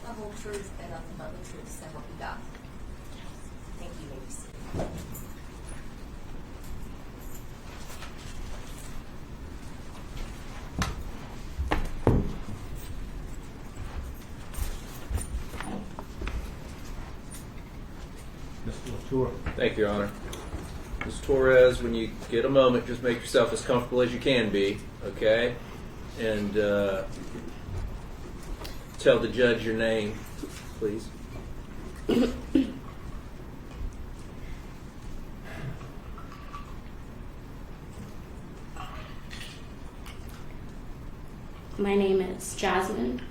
the whole truth, and nothing but the truth, so help you God. Thank you, ladies. Mr. LaTour. Thank you, Your Honor. Ms. Torres, when you get a moment, just make yourself as comfortable as you can be, okay? And tell the judge your name, please. My name is Jasmin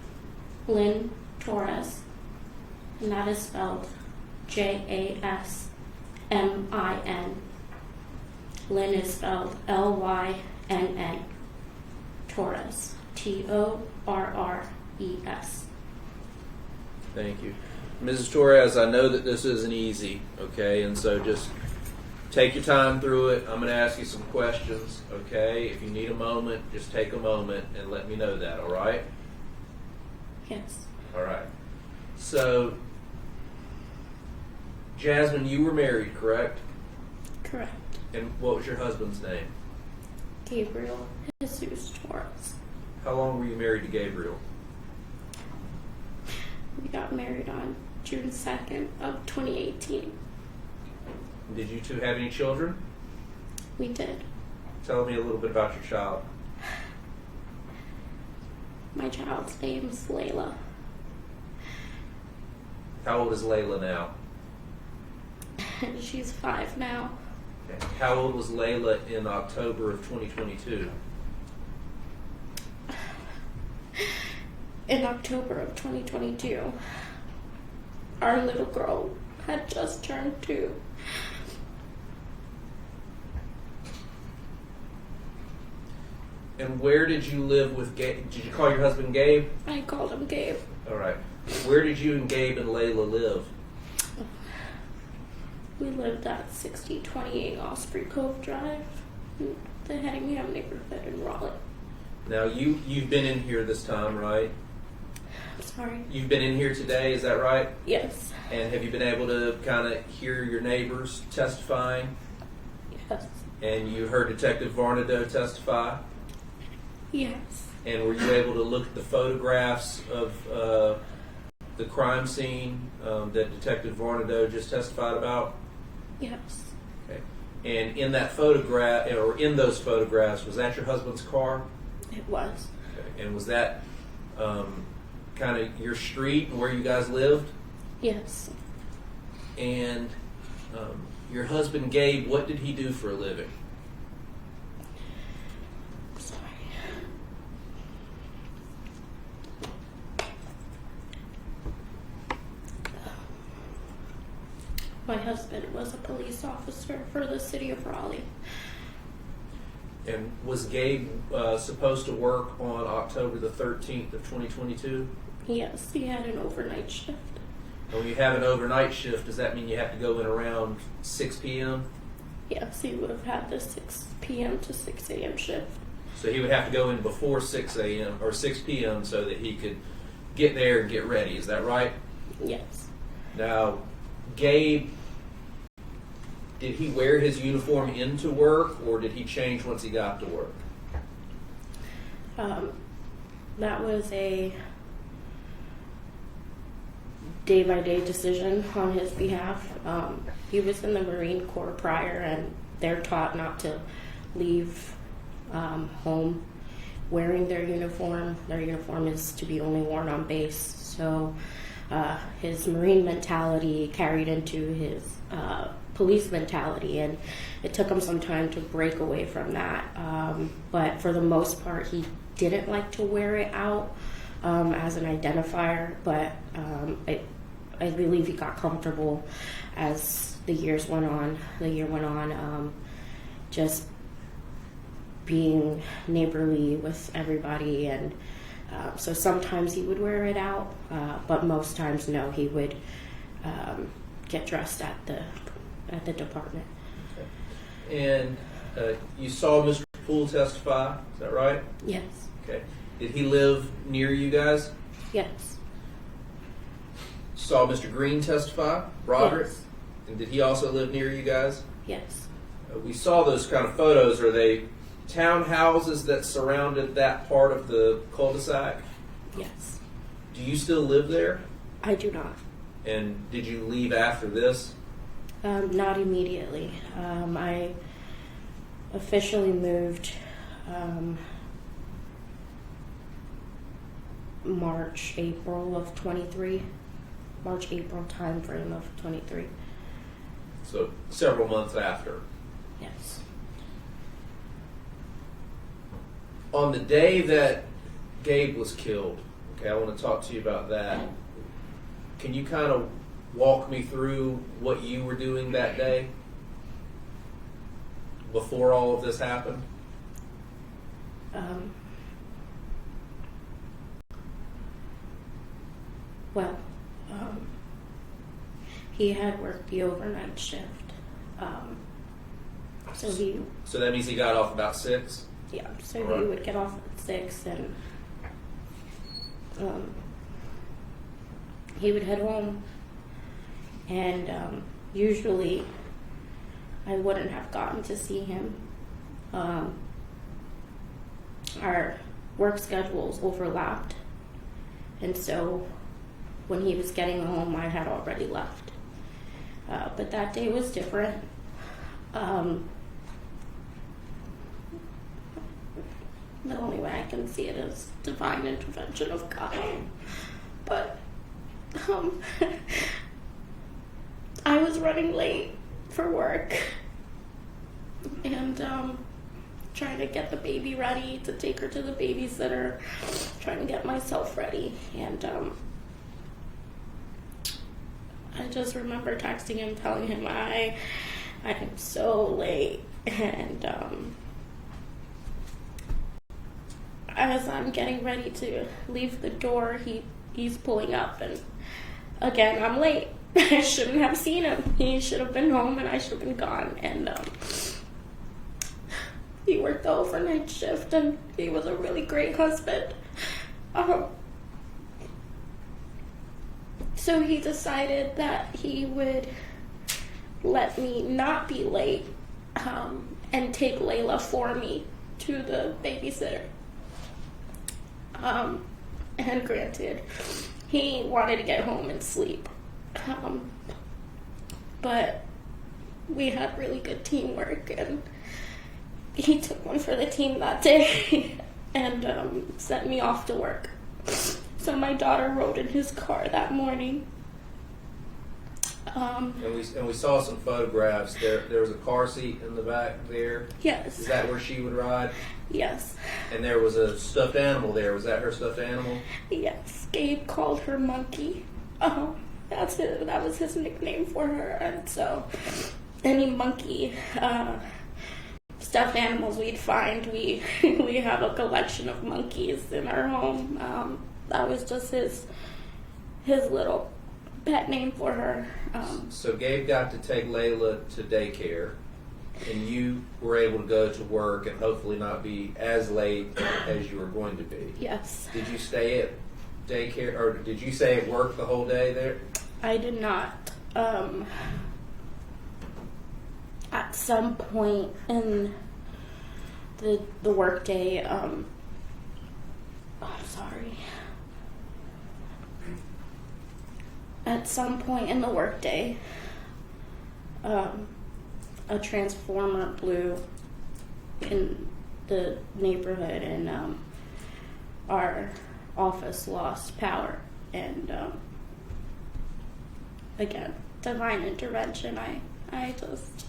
Lynn Torres, and that is spelled Jasmin. Lynn is spelled Lynn. Torres, Torres. Thank you. Mrs. Torres, I know that this isn't easy, okay? And so just take your time through it. I'm going to ask you some questions, okay? If you need a moment, just take a moment and let me know that, all right? Yes. All right. So, Jasmin, you were married, correct? Correct. And what was your husband's name? Gabriel Jesus Torres. How long were you married to Gabriel? We got married on June 2nd of 2018. Did you two have any children? We did. Tell me a little bit about your child. My child's name is Layla. How old is Layla now? She's 5 now. Okay. How old was Layla in October of 2022? In October of 2022, our little girl had just turned 2. And where did you live with Gabe? Did you call your husband Gabe? I called him Gabe. All right. Where did you and Gabe and Layla live? We lived at 6028 Osprey Cove Drive, in the Hedingham neighborhood in Raleigh. Now, you've been in here this time, right? Sorry. You've been in here today, is that right? Yes. And have you been able to kind of hear your neighbors testifying? Yes. And you heard Detective Varnado testify? Yes. And were you able to look at the photographs of the crime scene that Detective Varnado just testified about? Yes. Okay. And in that photograph, or in those photographs, was that your husband's car? It was. Okay. And was that kind of your street and where you guys lived? Yes. And your husband, Gabe, what did he do for a living? Sorry. My husband was a police officer for the city of Raleigh. And was Gabe supposed to work on October the 13th of 2022? Yes, he had an overnight shift. And when you have an overnight shift, does that mean you have to go in around 6 p.m.? Yes, he would have had the 6 p.m. to 6 a.m. shift. So he would have to go in before 6 a.m. or 6 p.m. so that he could get there and get ready. Is that right? Yes. Now, Gabe, did he wear his uniform into work, or did he change once he got to work? That was a day-by-day decision on his behalf. He was in the Marine Corps prior, and they're taught not to leave home wearing their uniform. Their uniform is to be only worn on base. So his Marine mentality carried into his police mentality, and it took him some time to break away from that. But for the most part, he didn't like to wear it out as an identifier, but I believe he got comfortable as the year went on, just being neighborly with everybody, and so sometimes he would wear it out, but most times no, he would get dressed at the department. Okay. And you saw Mr. Poole testify, is that right? Yes. Okay. Did he live near you guys? Yes. saw Mr. Green testify, Roderick? Yes. And did he also live near you guys? Yes. We saw those kind of photos. Are they townhouses that surrounded that part of the cul-de-sac? Yes. Do you still live there? I do not. And did you leave after this? Not immediately. I officially moved March, April of 23. March, April time frame of 23. So several months after. Yes. On the day that Gabe was killed, okay, I want to talk to you about that. Can you kind of walk me through what you were doing that day before all of this happened? Well, he had worked the overnight shift. So that means he got off about 6? Yeah, so Right. he would get off at 6 and he would head home. And usually I wouldn't have gotten to see him. Our work schedules overlapped. And so when he was getting home, I had already left. But that day was different. The only way I can see it is divine intervention of God. But I was running late for work and trying to get the baby ready to take her to the babysitter, trying to get myself ready. And I just remember texting him, telling him I am so late. And as I'm getting ready to leave the door, he's pulling up, and again, I'm late. I shouldn't have seen him. He should have been home, and I should have been gone. And he worked the overnight shift, and he was a really great husband. So he decided that he would let me not be late and take Layla for me to the babysitter. And granted, he wanted to get home and sleep. But we had really good teamwork, and he took one for the team that day and sent me off to work. So my daughter rode in his car that morning. And we saw some photographs. There was a car seat in the back there. Yes. Is that where she would ride? Yes. And there was a stuffed animal there. Was that her stuffed animal? Yes. Gabe called her Monkey. That was his nickname for her. And so any monkey stuffed animals we'd find, we have a collection of monkeys in our home. That was just his little pet name for her. So Gabe got to take Layla to daycare, and you were able to go to work and hopefully not be as late as you were going to be. Yes. Did you stay at daycare, or did you stay at work the whole day there? I did not. At some point in the work day, I'm sorry. At some point in the workday, a transformer blew in the neighborhood, and our office lost power. And again, divine intervention. I just,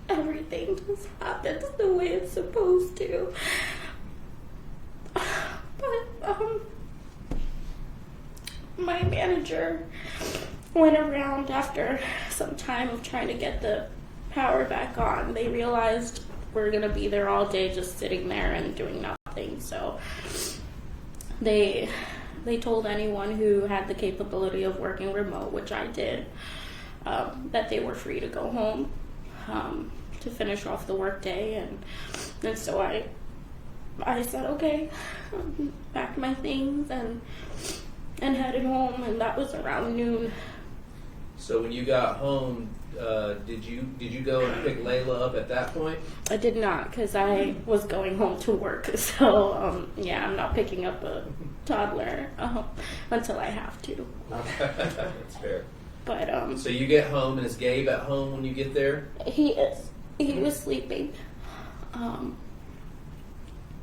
everything just happens the way it's supposed to. But my manager went around after some time of trying to get the power back on. They realized we're going to be there all day just sitting there and doing nothing. So they told anyone who had the capability of working remote, which I did, that they were free to go home to finish off the workday. And so I said, okay, packed my things and and headed home, and that was around noon. So when you got home, did you go and pick Layla up at that point? I did not, because I was going home to work. So, yeah, I'm not picking up a toddler until I have to. That's fair. But, So you get home, and is Gabe at home when you get there? he is. He was sleeping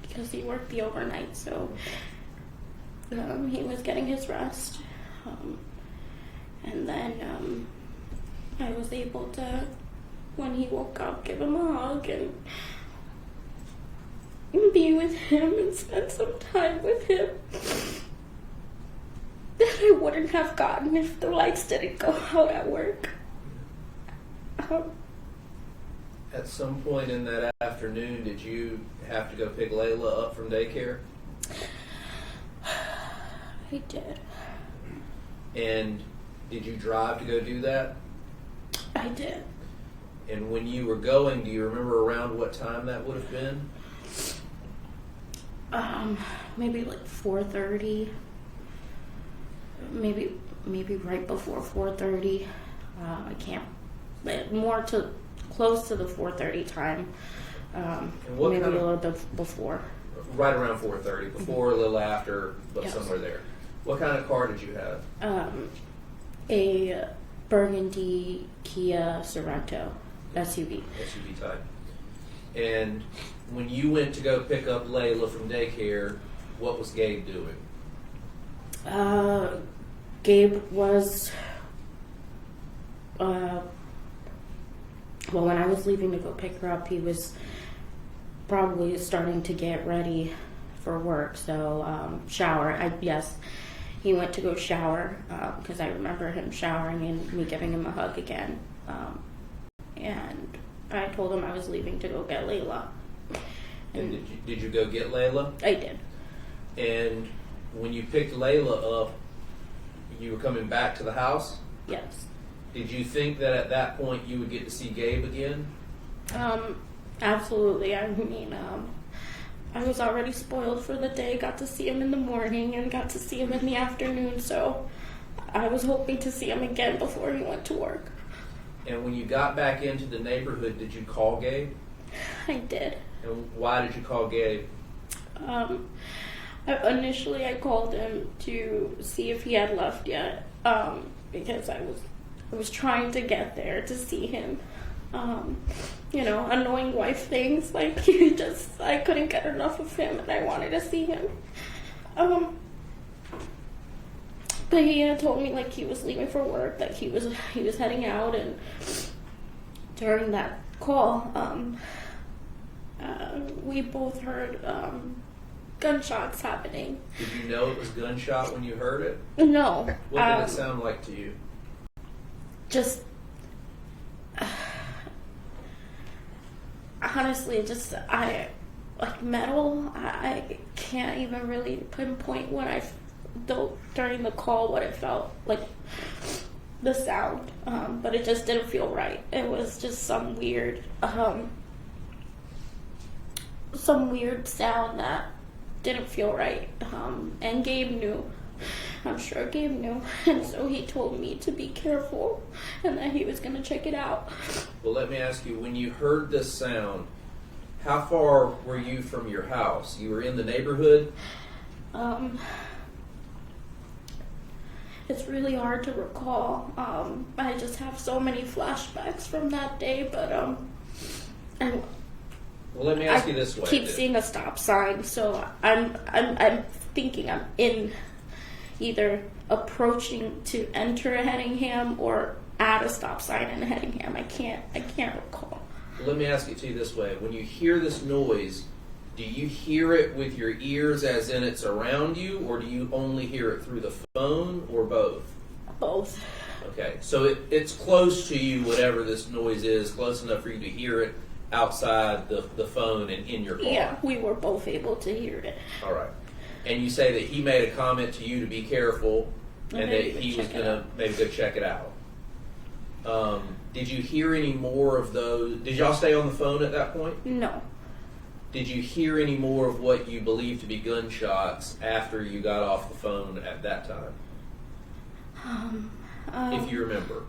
because he worked the overnight, so he was getting his rest. And then I was able to, when he woke up, give him a hug and be with him and spend some time with him that I wouldn't have gotten if the lights didn't go out at work. At some point in that afternoon, did you have to go pick Layla up from daycare? I did. And did you drive to go do that? I did. And when you were going, do you remember around what time that would have been? Maybe like 4:30. Maybe right before 4:30. I can't. But close to the 4:30 time. And what maybe kind of- a little bit before. Right around 4:30, before, a little after, but Yes. somewhere there. What kind of car did you have? A burgundy Kia Sorento SUV. SUV type. And when you went to go pick up Layla from daycare, what was Gabe doing? Gabe was, well, when I was leaving to go pick her up, he was probably starting to get ready for work. So, shower. Yes, he went to go shower because I remember him showering and me giving him a hug again. And I told him I was leaving to go get Layla. And did you go get Layla? I did. And when you picked Layla up, you were coming back to the house? Yes. Did you think that at that point you would get to see Gabe again? Absolutely. I mean, I was already spoiled for the day, got to see him in the morning and got to see him in the afternoon, so I was hoping to see him again before he went to work. And when you got back into the neighborhood, did you call Gabe? I did. And why did you call Gabe? Initially I called him to see if he had left yet, because I was trying to get there to see him. Annoying wife things, like I couldn't get enough of him and I wanted to see him. But he had told me like he was leaving for work, that he was heading out, and during that call, we both heard gunshots happening. Did you know it was gunshot when you heard it? No. What did it sound like to you? Just honestly, I like metal. I can't even really pinpoint what I felt during the call, what it felt like, the sound, but it just didn't feel right. It was just some weird sound that didn't feel right, and Gabe knew. I'm sure Gabe knew, and so he told me to be careful and that he was going to check it out. Well, let me ask you, when you heard this sound, how far were you from your house? You were in the neighborhood? It's really hard to recall. I just have so many flashbacks from that day, but Well, let me ask you this way. I keep seeing a stop sign, so I'm thinking I'm in, either approaching to enter Hedingham or at a stop sign in Hedingham. I can't recall. Let me ask it to you this way. When you hear this noise, do you hear it with your ears as in it's around you, or do you only hear it through the phone, or both? Both. Okay, so it's close to you, whatever this noise is, close enough for you to hear it outside the phone and in your car. Yeah, we were both able to hear it. All right. And you say that he made a comment to you to be careful, and that he was going to maybe go check it out. Did you hear any more of those? Did y'all stay on the phone at that point? No. Did you hear any more of what you believe to be gunshots after you got off the phone at that time? If you remember.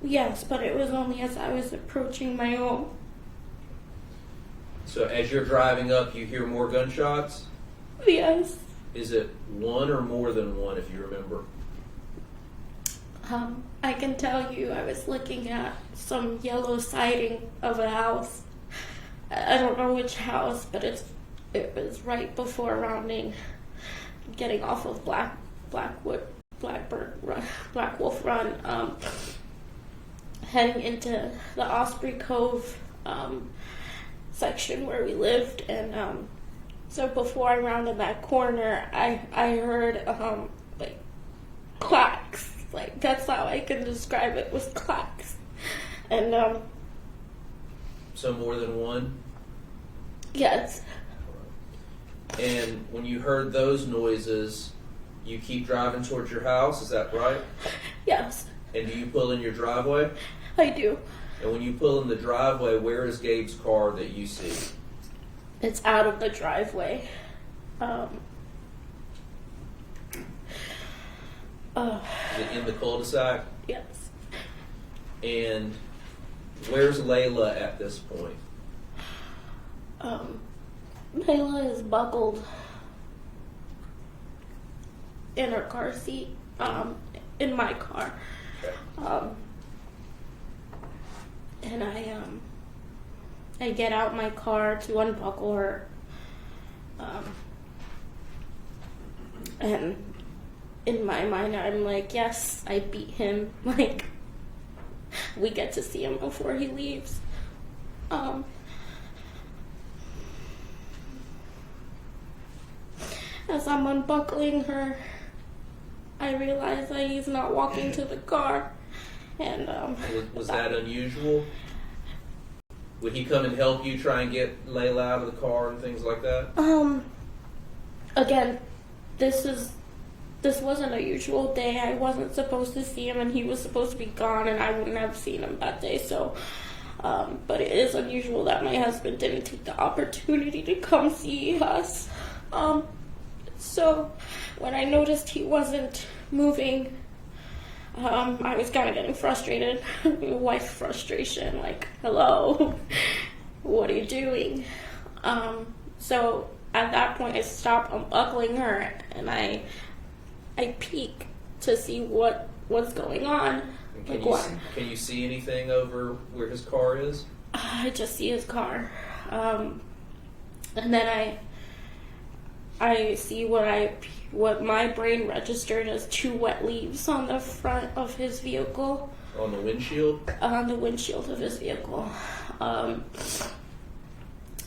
Yes, but it was only as I was approaching my home. So as you're driving up, you hear more gunshots? Yes. Is it one or more than one, if you remember? I can tell you I was looking at some yellow siding of a house. I don't know which house, but it was right before rounding, getting off of Black Wolf Run, heading into the Osprey Cove section where we lived, and so before I rounded that corner, I heard like clacks. Like, that's how I can describe it, was clacks. And So more than one? yes. And when you heard those noises, you keep driving towards your house, is that right? Yes, And do you pull in your driveway? I do. And when you pull in the driveway, where is Gabe's car that you see? It's out of the driveway. Is it in the cul-de-sac? Yes. And where's Layla at this point? Layla is buckled in her car seat, in my car. Okay. And I get out my car to unbuckle her. And in my mind, I'm like, yes, I beat him. Like, we get to see him before he leaves. As I'm unbuckling her, I realize that he's not walking to the car. And Was that unusual? Would he come and help you try and get Layla out of the car and things like that? Again, this wasn't a usual day. I wasn't supposed to see him, and he was supposed to be gone, and I wouldn't have seen him that day. So, but it is unusual that my husband didn't take the opportunity to come see us. So when I noticed he wasn't moving, I was kind of getting frustrated. Wife frustration, like, hello, what are you doing? So at that point, I stopped unbuckling her, and I peek to see what's going on. Can you see anything over where his car is? I just see his car, and then I see what my brain registered as 2 wet leaves on the front of his vehicle. On the windshield? On the windshield of his vehicle. And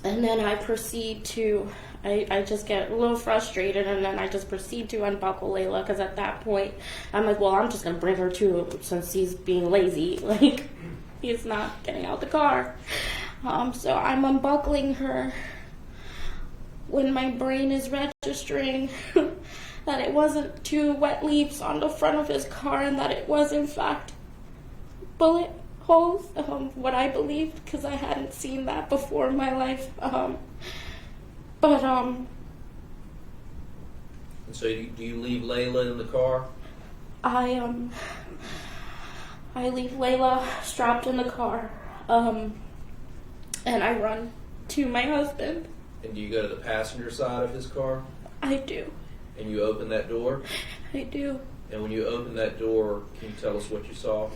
then I proceed to, I just get a little frustrated, and then I just proceed to unbuckle Layla, because at that point, I'm like, well, I'm just going to bring her to, since he's being lazy. Like, he's not getting out the car. So I'm unbuckling her when my brain is registering that it wasn't 2 wet leaves on the front of his car, and that it was, in fact, bullet holes, what I believed, because I hadn't seen that before in my life. And so do you leave Layla in the car? I leave Layla strapped in the car, and I run to my husband. And do you go to the passenger side of his car? I do. And you open that door? I do. And when you open that door, can you tell us what you saw?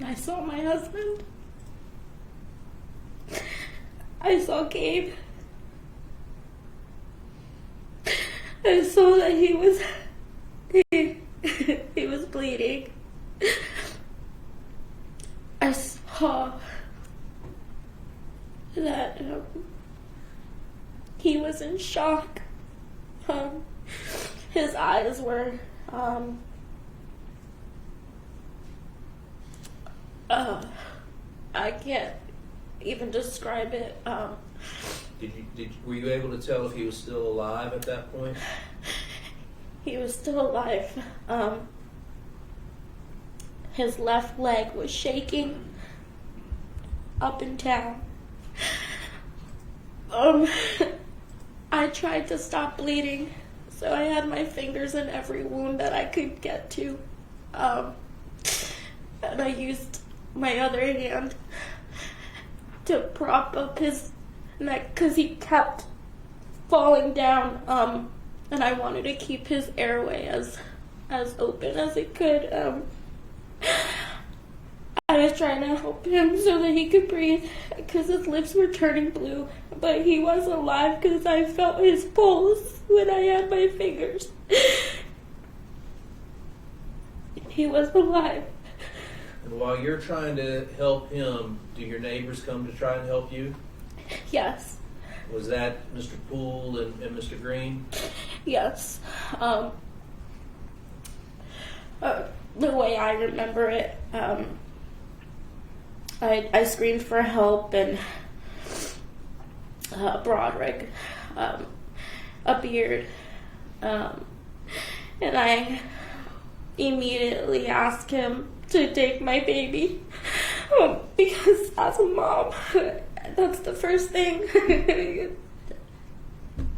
I saw my husband. I saw Gabe. I saw that he was bleeding. I saw that he was in shock. His eyes were I can't even describe it. Were you able to tell if he was still alive at that point? He was still alive. His left leg was shaking up and down. I tried to stop bleeding, so I had my fingers in every wound that I could get to. And I used my other hand to prop up his neck because he kept falling down. And I wanted to keep his airway as open as it could. I was trying to help him so that he could breathe because his lips were turning blue, but he was alive because I felt his pulse when I had my fingers. He was alive. And while you're trying to help him, do your neighbors come to try and help you? Yes. Was that Mr. Poole and Mr. Green? Yes. The way I remember it, I screamed for help, and Broderick appeared, and I immediately asked him to take my baby, because as a mom, that's the first thing.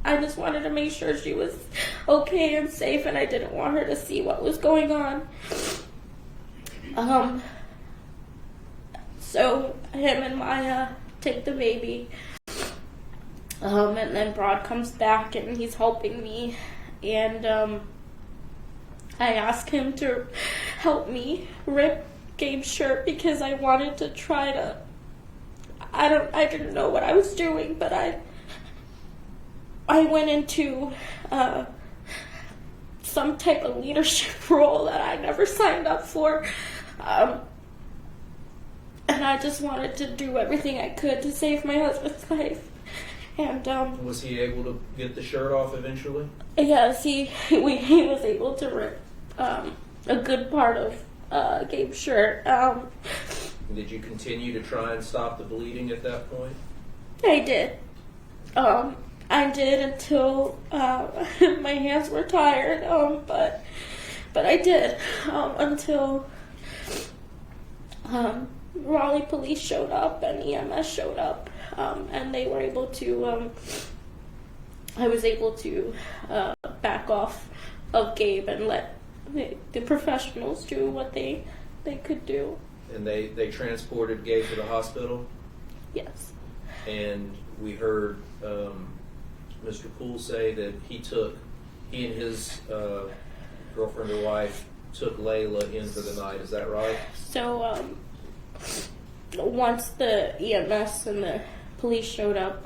I just wanted to make sure she was okay and safe, and I didn't want her to see what was going on. So him and Maya take the baby, and then Brod comes back and he's helping me, and I asked him to help me rip Gabe's shirt because I wanted to try to. I didn't know what I was doing, but I went into some type of leadership role that I never signed up for. And I just wanted to do everything I could to save my husband's life. And was he able to get the shirt off eventually? yes, he was able to rip a good part of Gabe's shirt. Did you continue to try and stop the bleeding at that point? I did. I did until my hands were tired. But I did until Raleigh police showed up and EMS showed up, and they were able to. I was able to back off of Gabe and let the professionals do what they could do. And they transported Gabe to the hospital? Yes. And we heard Mr. Poole say that he and his girlfriend or wife took Layla in for the night. Is that right? So once the EMS and the police showed up,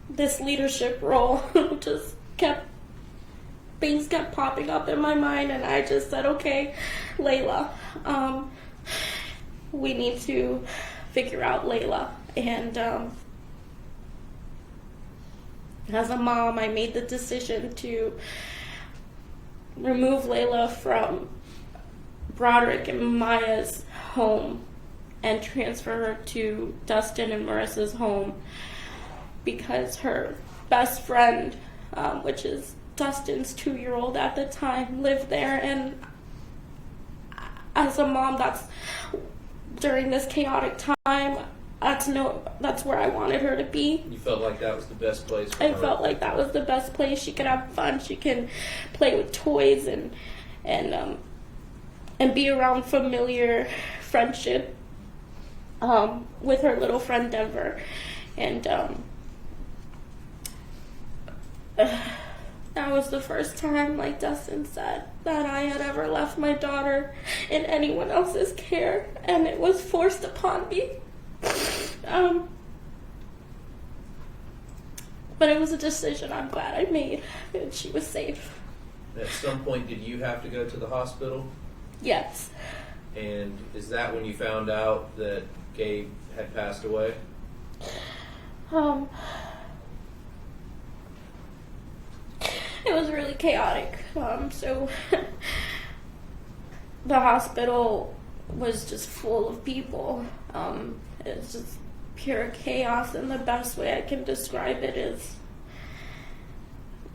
this leadership role just things kept popping up in my mind, and I just said, okay, Layla, we need to figure out Layla. And as a mom, I made the decision to remove Layla from Broderick and Maya's home and transfer her to Dustin and Marissa's home because her best friend, which is Dustin's 2-year-old at the time, lived there. And as a mom, that's during this chaotic time, that's where I wanted her to be. You felt like that was the best place for her? I felt like that was the best place. She could have fun. She can play with toys and be around familiar friendship with her little friend Denver. And that was the first time, like Dustin said, that I had ever left my daughter in anyone else's care, and it was forced upon me. But it was a decision I'm glad I made, and she was safe. At some point, did you have to go to the hospital? Yes. And is that when you found out that Gabe had passed away? It was really chaotic. So the hospital was just full of people. It's just pure chaos, and the best way I can describe it is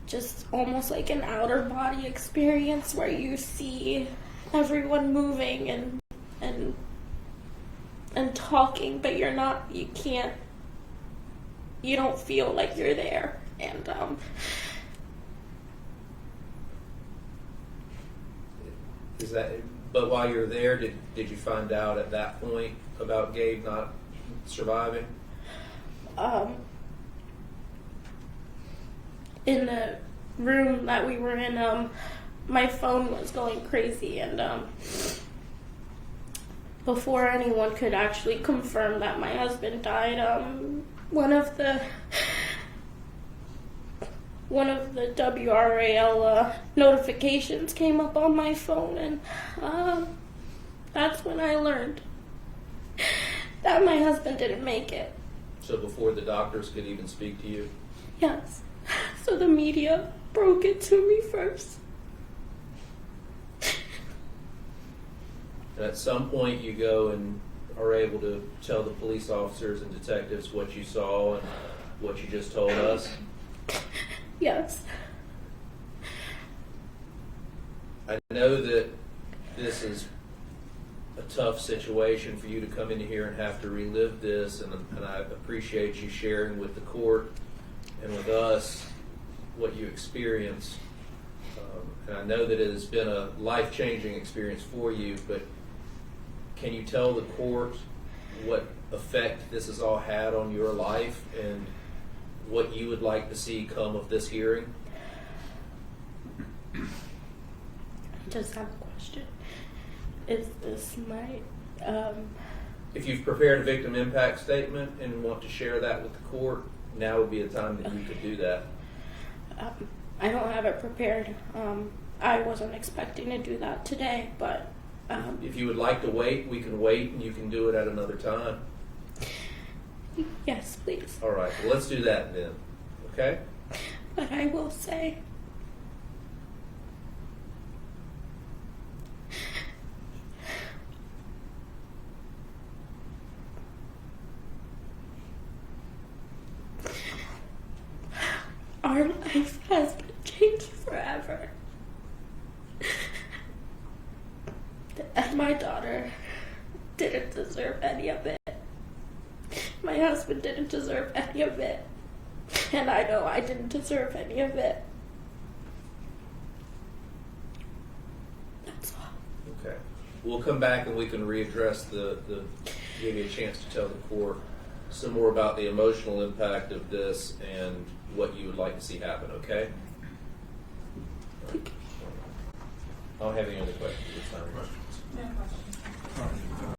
just almost like an outer body experience where you see everyone moving and talking, but you don't feel like you're there. And Is that? But while you're there, did you find out at that point about Gabe not surviving? In the room that we were in, my phone was going crazy, and before anyone could actually confirm that my husband died, one of the WRAL notifications came up on my phone, and that's when I learned that my husband didn't make it. So before the doctors could even speak to you? Yes. So the media broke it to me first. And at some point you go and are able to tell the police officers and detectives what you saw and what you just told us? Yes. I know that this is a tough situation for you to come into here and have to relive this, and I appreciate you sharing with the court and with us what you experienced. And I know that it has been a life-changing experience for you, but can you tell the court what effect this has all had on your life and what you would like to see come of this hearing? I just have a question. Is this my, If you've prepared a victim impact statement and want to share that with the court, now would be the time that you could do that. I don't have it prepared. I wasn't expecting to do that today, but If you would like to wait, we can wait and you can do it at another time. yes, please. All right, well, let's do that then. Okay? But I will say, our life has been changed forever. And my daughter didn't deserve any of it. My husband didn't deserve any of it. And I know I didn't deserve any of it. That's all. Okay. We'll come back and we can readdress give you a chance to tell the court some more about the emotional impact of this and what you would like to see happen, okay? I don't have any other questions this time. No question.